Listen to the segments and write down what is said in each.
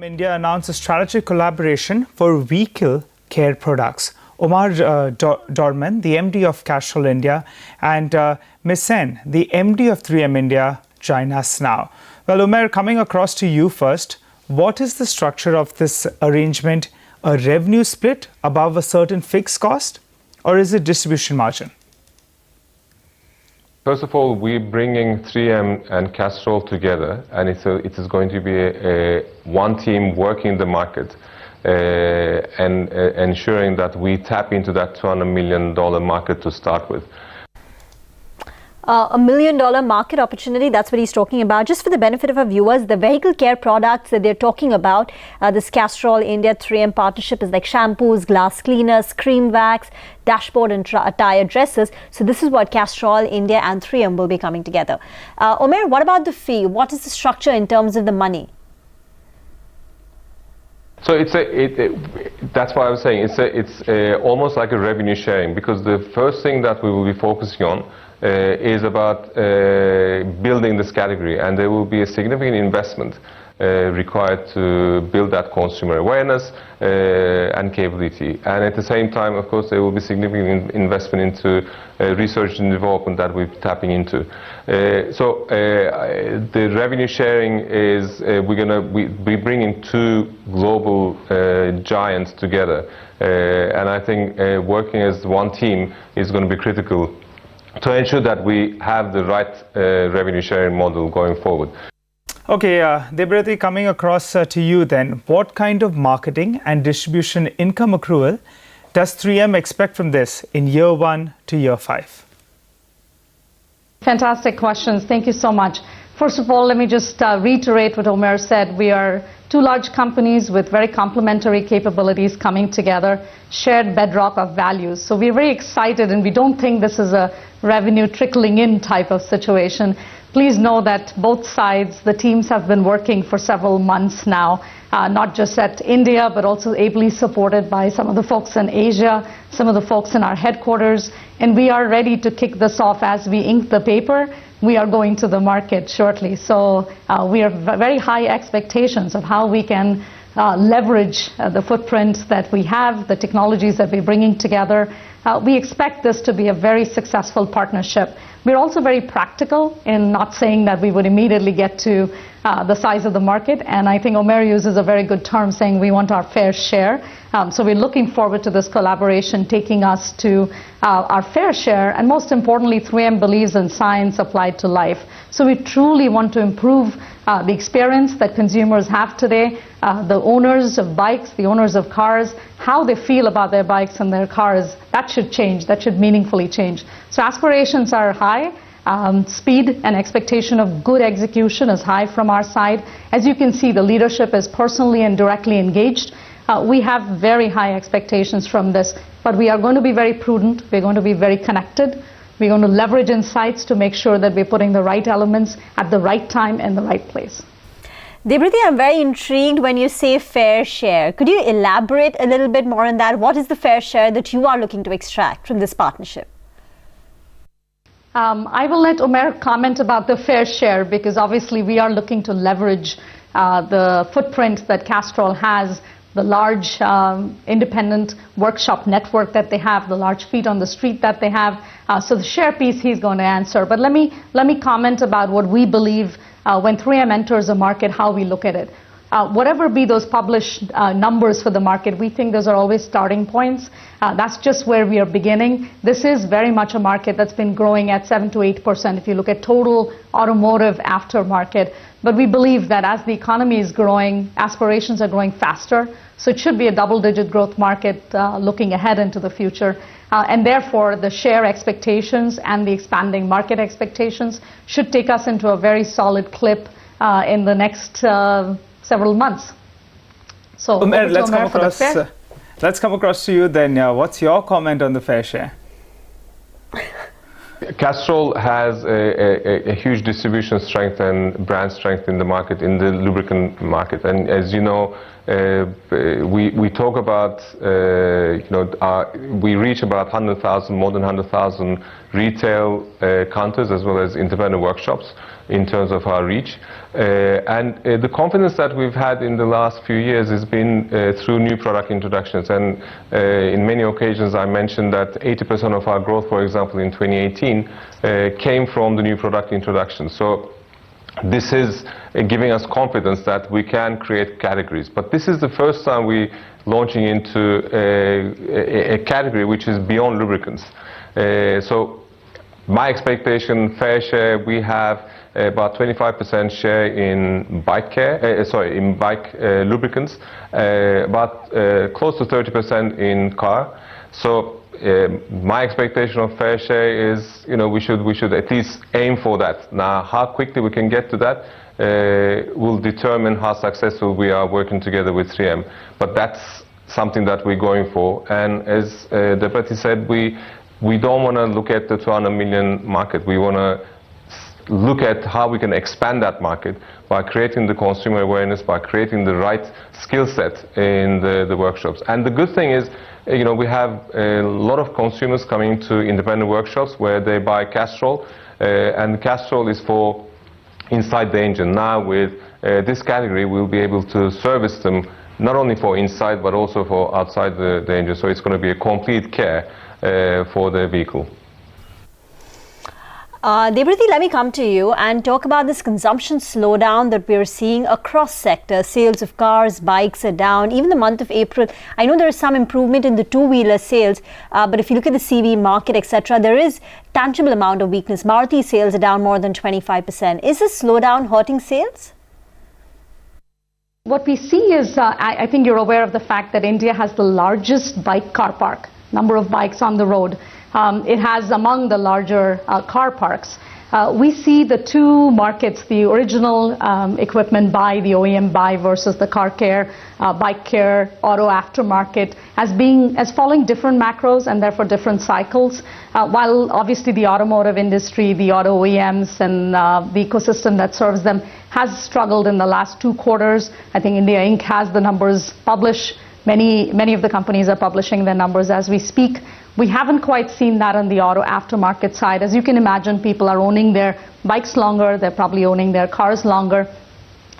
India announced a strategic collaboration for vehicle care products. Omer Dorman, the MD of Castrol India, and Ms. Sen, the MD of 3M India, join us now. Well, Omer, coming across to you first, what is the structure of this arrangement? A revenue split above a certain fixed cost, or is it distribution margin? First of all, we're bringing 3M and Castrol together, and it is going to be a one team working in the market and ensuring that we tap into that $200 million market to start with. $1 million market opportunity, that's what he's talking about. Just for the benefit of our viewers, the vehicle care products that they're talking about, this Castrol India 3M partnership is like shampoos, glass cleaners, cream wax, dashboard and tire dressers. So this is what Castrol India and 3M will be coming together. Omer, what about the fee? What is the structure in terms of the money? So that's why I was saying it's almost like a revenue sharing, because the first thing that we will be focusing on is about building this category, and there will be a significant investment required to build that consumer awareness and capability. And at the same time, of course, there will be significant investment into research and development that we're tapping into. So the revenue sharing is we're bringing two global giants together, and I think working as one team is going to be critical to ensure that we have the right revenue sharing model going forward. Okay, Debrati, coming across to you then, what kind of marketing and distribution income accrual does 3M expect from this in year 1 to year 5? Fantastic questions. Thank you so much. First of all, let me just reiterate what Omer said. We are two large companies with very complementary capabilities coming together, shared bedrock of values. So we're very excited, and we don't think this is a revenue trickling in type of situation. Please know that both sides, the teams have been working for several months now, not just at India, but also ably supported by some of the folks in Asia, some of the folks in our headquarters. And we are ready to kick this off as we ink the paper. We are going to the market shortly. So we have very high expectations of how we can leverage the footprint that we have, the technologies that we're bringing together. We expect this to be a very successful partnership. We're also very practical in not saying that we would immediately get to the size of the market, and I think Omer uses a very good term saying we want our fair share. So we're looking forward to this collaboration taking us to our fair share, and most importantly, 3M believes in science applied to life. So we truly want to improve the experience that consumers have today, the owners of bikes, the owners of cars, how they feel about their bikes and their cars. That should change, that should meaningfully change. So aspirations are high. Speed and expectation of good execution is high from our side. As you can see, the leadership is personally and directly engaged. We have very high expectations from this, but we are going to be very prudent. We're going to be very connected. We're going to leverage insights to make sure that we're putting the right elements at the right time and the right place. Debrati, I'm very intrigued when you say fair share. Could you elaborate a little bit more on that? What is the fair share that you are looking to extract from this partnership? I will let Omer comment about the fair share, because obviously we are looking to leverage the footprint that Castrol has, the large independent workshop network that they have, the large feet on the street that they have. So the share piece he's going to answer. But let me comment about what we believe when 3M enters a market, how we look at it. Whatever be those published numbers for the market, we think those are always starting points. That's just where we are beginning. This is very much a market that's been growing at 7 to 8% if you look at total automotive aftermarket. But we believe that as the economy is growing, aspirations are growing faster. So it should be a double-digit growth market looking ahead into the future. And therefore, the share expectations and the expanding market expectations should take us into a very solid clip in the next several months. So Omer, let's come across to you then. What's your comment on the fair share? Castrol has a huge distribution strength and brand strength in the market, in the lubricant market. And as you know, we talk about, we reach about 100,000, more than 100,000 retail counters as well as independent workshops. in terms of our reach. And the confidence that we've had in the last few years has been through new product introductions. And in many occasions I mentioned that 80% of our growth, for example, in 2018 came from the new product introductions. So this is giving us confidence that we can create categories. But this is the first time we're launching into a category which is beyond lubricants. So my expectation, fair share, we have about 25% share in bike care, lubricants, about close to 30% in car. So my expectation of fair share is, we should at least aim for that. Now, how quickly we can get to that will determine how successful we are working together with 3M. But that's something that we're going for. And as Deputy said, we don't want to look at the 200 million market. We want to look at how we can expand that market by creating the consumer awareness, by creating the right skill set in the workshops. And the good thing is, we have a lot of consumers coming to independent workshops where they buy Castrol, and Castrol is for inside the engine. Now with this category, we'll be able to service them not only for inside but also for outside the engine. So it's going to be a complete care for the vehicle. Debrati, let me come to you and talk about this consumption slowdown that we're seeing across sectors. Sales of cars, bikes are down. Even the month of April, I know there is some improvement in the two-wheeler sales, but if you look at the CV market, etc., there is tangible amount of weakness. Maruti sales are down more than 25%. Is this slowdown hurting sales? What we see is, I think you're aware of the fact that India has the largest bike car park, number of bikes on the road. It has among the larger car parks. We see the two markets, the original equipment buy, the OEM buy versus the car care, bike care, auto aftermarket as following different macros and therefore different cycles. While obviously the automotive industry, the auto OEMs and the ecosystem that serves them has struggled in the last 2 quarters. I think India Inc. has the numbers published. Many of the companies are publishing their numbers as we speak. We haven't quite seen that on the auto aftermarket side. As you can imagine, people are owning their bikes longer. They're probably owning their cars longer.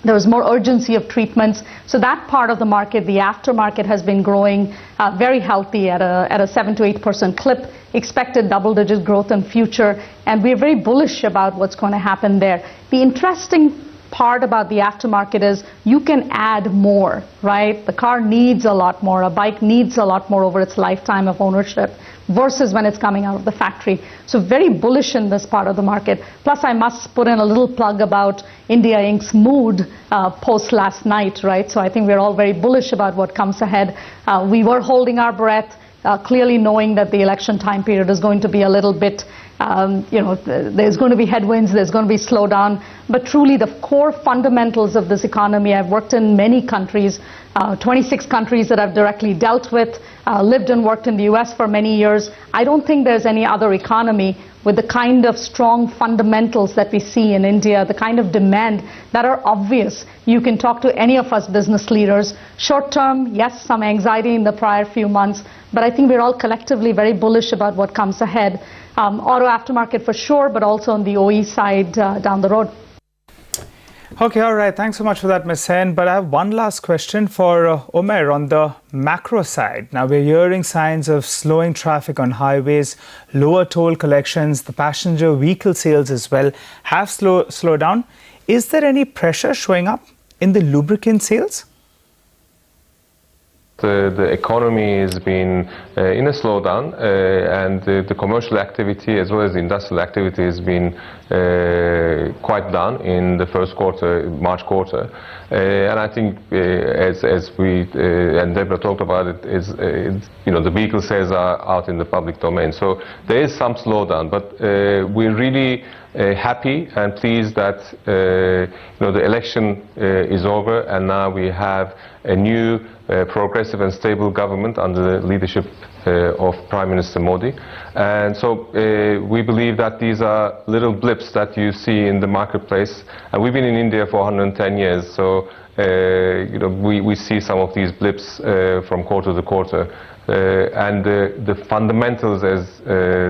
There's more urgency of treatments. So that part of the market, the aftermarket, has been growing very healthy at a 7 to 8% clip. Expected double-digit growth in future. And we're very bullish about what's going to happen there. The interesting part about the aftermarket is you can add more, right? The car needs a lot more. A bike needs a lot more over its lifetime of ownership versus when it's coming out of the factory. So very bullish in this part of the market. Plus, I must put in a little plug about India Inc.'s mood post last night, right? So I think we're all very bullish about what comes ahead. We were holding our breath, clearly knowing that the election time period is going to be a little bit there's going to be headwinds, there's going to be slowdown, but truly the core fundamentals of this economy, I've worked in many countries, 26 countries that I've directly dealt with, lived and worked in the US for many years. I don't think there's any other economy with the kind of strong fundamentals that we see in India, the kind of demand that are obvious. You can talk to any of us business leaders. Short term, yes, some anxiety in the prior few months, but I think we're all collectively very bullish about what comes ahead. Auto aftermarket for sure, but also on the OE side down the road. Okay, all right. Thanks so much for that, Ms. Sen. But I have one last question for Omer on the macro side. Now, we're hearing signs of slowing traffic on highways, lower toll collections, the passenger vehicle sales as well have slowed down. Is there any pressure showing up in the lubricant sales? The economy has been in a slowdown, and the commercial activity as well as the industrial activity has been quite down in the first quarter, March quarter. And I think as we and Deborah talked about it, the vehicle sales are out in the public domain. So there is some slowdown, but we're really happy and pleased that the election is over, and now we have a new progressive and stable government under the leadership of Prime Minister Modi. And so we believe that these are little blips that you see in the marketplace. And we've been in India for 110 years, so we see some of these blips from quarter to quarter. And the fundamentals, as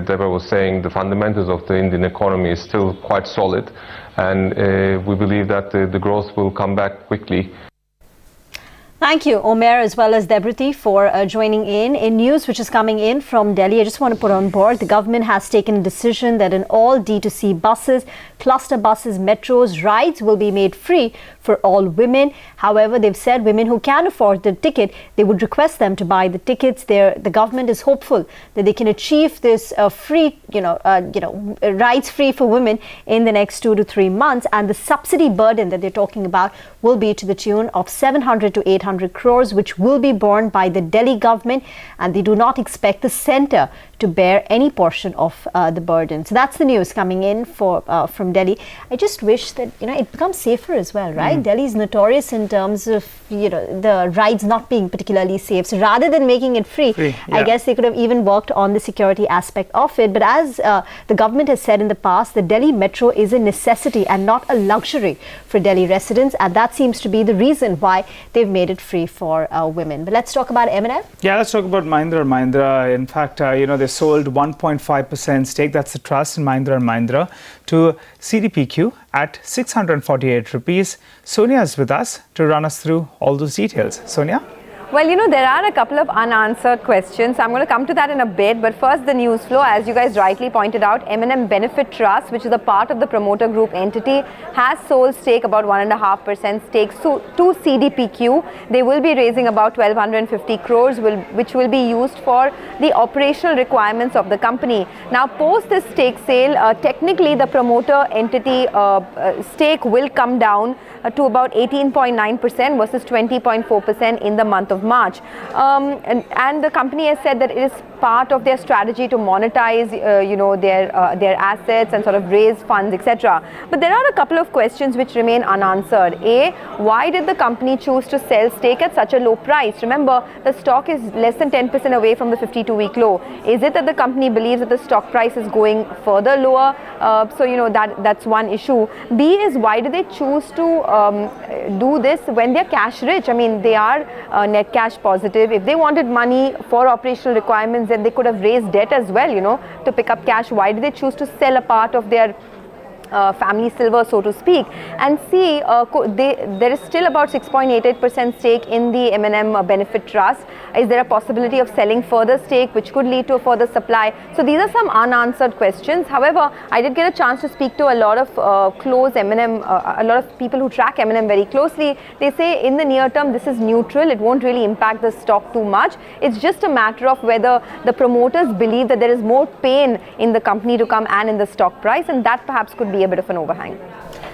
Deborah was saying, the fundamentals of the Indian economy is still quite solid, and we believe that the growth will come back quickly. Thank you, Omer, as well as Debrati, for joining in news which is coming in from Delhi. I just want to put on board, the government has taken a decision that in all D2C buses, cluster buses, metros, rides will be made free for all women. However, they've said women who can afford the ticket, they would request them to buy the tickets. The government is hopeful that they can achieve this free, rides free for women in the next 2 to 3 months. And the subsidy burden that they're talking about will be to the tune of 700 to 800 crores, which will be borne by the Delhi government, and they do not expect the centre to bear any portion of the burden. So that's the news coming in from Delhi. I just wish that it becomes safer as well, right? Delhi is notorious in terms of the rides not being particularly safe. So rather than making it free, I guess they could have even worked on the security aspect of it. But as the government has said in the past, the Delhi metro is a necessity and not a luxury for Delhi residents, and that seems to be the reason why they've made it free for women. But let's talk about M&M. Yeah, let's talk about Mahindra & Mahindra. In fact, they sold 1.5% stake, that's the trust in Mahindra & Mahindra, to CDPQ at 648 rupees. Sonia is with us to run us through all those details. Sonia? Well, there are a couple of unanswered questions. I'm going to come to that in a bit. But first, the news flow. As you guys rightly pointed out, M&M Benefit Trust, which is a part of the promoter group entity, has sold stake, about 1.5% stake, to CDPQ. They will be raising about 1,250 crores, which will be used for the operational requirements of the company. Now, post this stake sale, technically the promoter entity stake will come down to about 18.9% versus 20.4% in the month of March. And the company has said that it is part of their strategy to monetize their assets and sort of raise funds, etc. But there are a couple of questions which remain unanswered. A, why did the company choose to sell stake at such a low price? Remember, the stock is less than 10% away from the 52-week low. Is it that the company believes that the stock price is going further lower? That's one issue. B is, why do they choose to do this when they're cash rich? I mean, they are net cash positive. If they wanted money for operational requirements, then they could have raised debt as well, to pick up cash. Why did they choose to sell a part of their family silver, so to speak? And C, there is still about 6.88% stake in the M&M Benefit Trust. Is there a possibility of selling further stake, which could lead to a further supply? So these are some unanswered questions. However, I did get a chance to speak to a lot of close M&M, a lot of people who track M&M very closely. They say in the near term, this is neutral. It won't really impact the stock too much. It's just a matter of whether the promoters believe that there is more pain in the company to come and in the stock price, and that perhaps could be a bit of an overhang.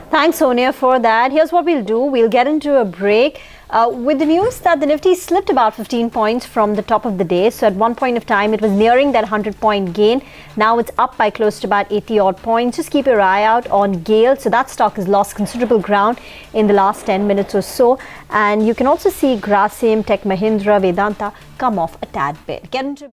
Thanks, Sonia, for that. Here's what we'll do. We'll get into a break with the news that the Nifty slipped about 15 points from the top of the day. So at one point of time, it was nearing that 100-point gain. Now it's up by close to about 80-odd points. Just keep your eye out on GAIL. So that stock has lost considerable ground in the last 10 minutes or so. And you can also see Grasim, Tech Mahindra, Vedanta come off a tad bit. Get into